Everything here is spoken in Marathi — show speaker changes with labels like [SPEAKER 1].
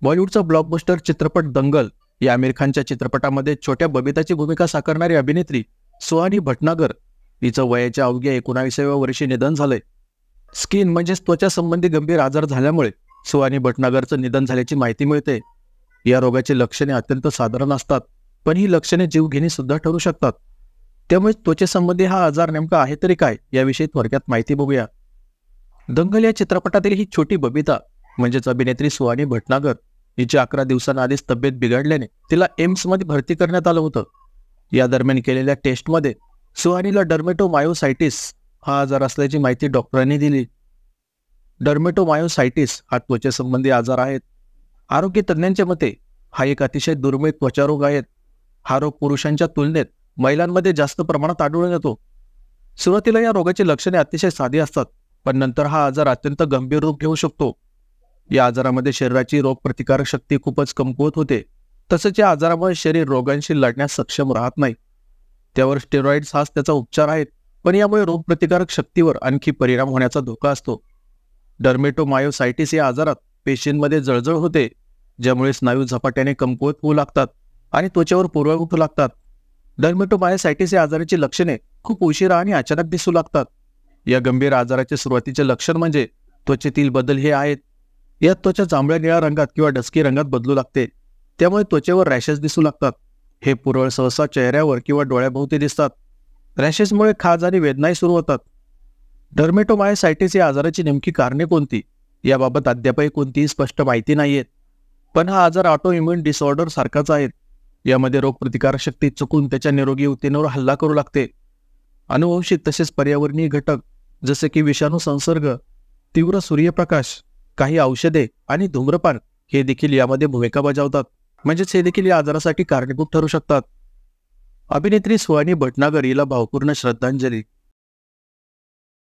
[SPEAKER 1] बॉलिवूडचा ब्लॉकबस्टर चित्रपट दंगल या आमिर खानच्या चित्रपटामध्ये छोट्या बबिताची भूमिका साकारणारी अभिनेत्री सुहानी भटनागर हिचं वयाच्या अवघ्या 19व्या वर्षी निधन झालंय. स्किन म्हणजेच त्वचा संबंधी गंभीर आजार झाल्यामुळे सुहानी भटनागरचं निधन झाल्याची माहिती मिळते. या रोगाची लक्षणे अत्यंत साधारण असतात, पण ही लक्षणे जीवघेणी सुद्धा ठरू शकतात. त्यामुळे त्वचेसंबंधी हा आजार नेमका आहे तरी काय याविषयी थोडक्यात माहिती बघूया. दंगल या चित्रपटातील ही छोटी बबिता म्हणजेच अभिनेत्री सुहानी भटनागर हिची 11 दिवसांआधीच तब्येत बिघडल्याने तिला एम्समध्ये भरती करण्यात आलं होतं. या दरम्यान केलेल्या टेस्टमध्ये सुहानीला डर्मेटोमायोसायटिस हा आजार असल्याची माहिती डॉक्टरांनी दिली. डर्मेटोमायोसायटिस हा त्वचेसंबंधी आजार आहे. आरोग्य तज्ज्ञांच्या मते हा एक अतिशय दुर्मिळ त्वचारोग आहे. हा रोग पुरुषांच्या तुलनेत महिलांमध्ये जास्त प्रमाणात आढळून येतो. सुरुवातीला या रोगाची लक्षणे अतिशय साधी असतात, पण नंतर हा आजार अत्यंत गंभीर रूप घेऊ शकतो. या आजारामध्ये शरीराची रोगप्रतिकारक शक्ती खूपच कमकुवत होते. तसंच या आजारामुळे शरीर रोगांशी लढण्यास सक्षम राहत नाही. त्यावर स्टेरॉइड्स हाच त्याचा उपचार आहे, पण यामुळे रोगप्रतिकारक शक्तीवर आणखी परिणाम होण्याचा धोका असतो. डर्मेटोमायोसायटिस या आजारात पेशींमध्ये जळजळ होते, ज्यामुळे स्नायू झपाट्याने कमकुवत होऊ लागतात आणि त्वचेवर पुरळ उठू लागतात. डर्मेटोमायोसायटिस या आजाराची लक्षणे खूप उशिरा आणि अचानक दिसू लागतात. या गंभीर आजाराचे सुरुवातीचे लक्षण म्हणजे त्वचेतील बदल हे आहेत. यात त्वचा जांभळ्या निळ्या रंगात किंवा डस्की रंगात बदलू लागते. त्यामुळे त्वचेवर रॅशेस दिसू लागतात. हे पुरळ सहसा चेहऱ्यावर किंवा डोळ्याभोवती दिसतात. रॅशेसमुळे खाज आणि वेदनाही सुरू होतात. डर्मेटोमायोसायटिस या आजाराची नेमकी कारणे कोणती याबाबत अद्यापही कोणतीही स्पष्ट माहिती नाहीये. पण हा आजार ऑटो इम्युन डिसऑर्डर सारखाच आहे. यामध्ये रोगप्रतिकारक शक्ती चुकून त्याच्या निरोगी ऊतींवर हल्ला करू लागते. अनुवंशिक तसेच पर्यावरणीय घटक जसे की विषाणू संसर्ग, तीव्र सूर्यप्रकाश, काही औषधे आणि धूम्रपान हे देखील यामध्ये भूमिका बजावतात. म्हणजेच हे देखील या आजारासाठी कारणीभूत ठरू शकतात. अभिनेत्री सुहानी भटनागर हिला भावपूर्ण श्रद्धांजली.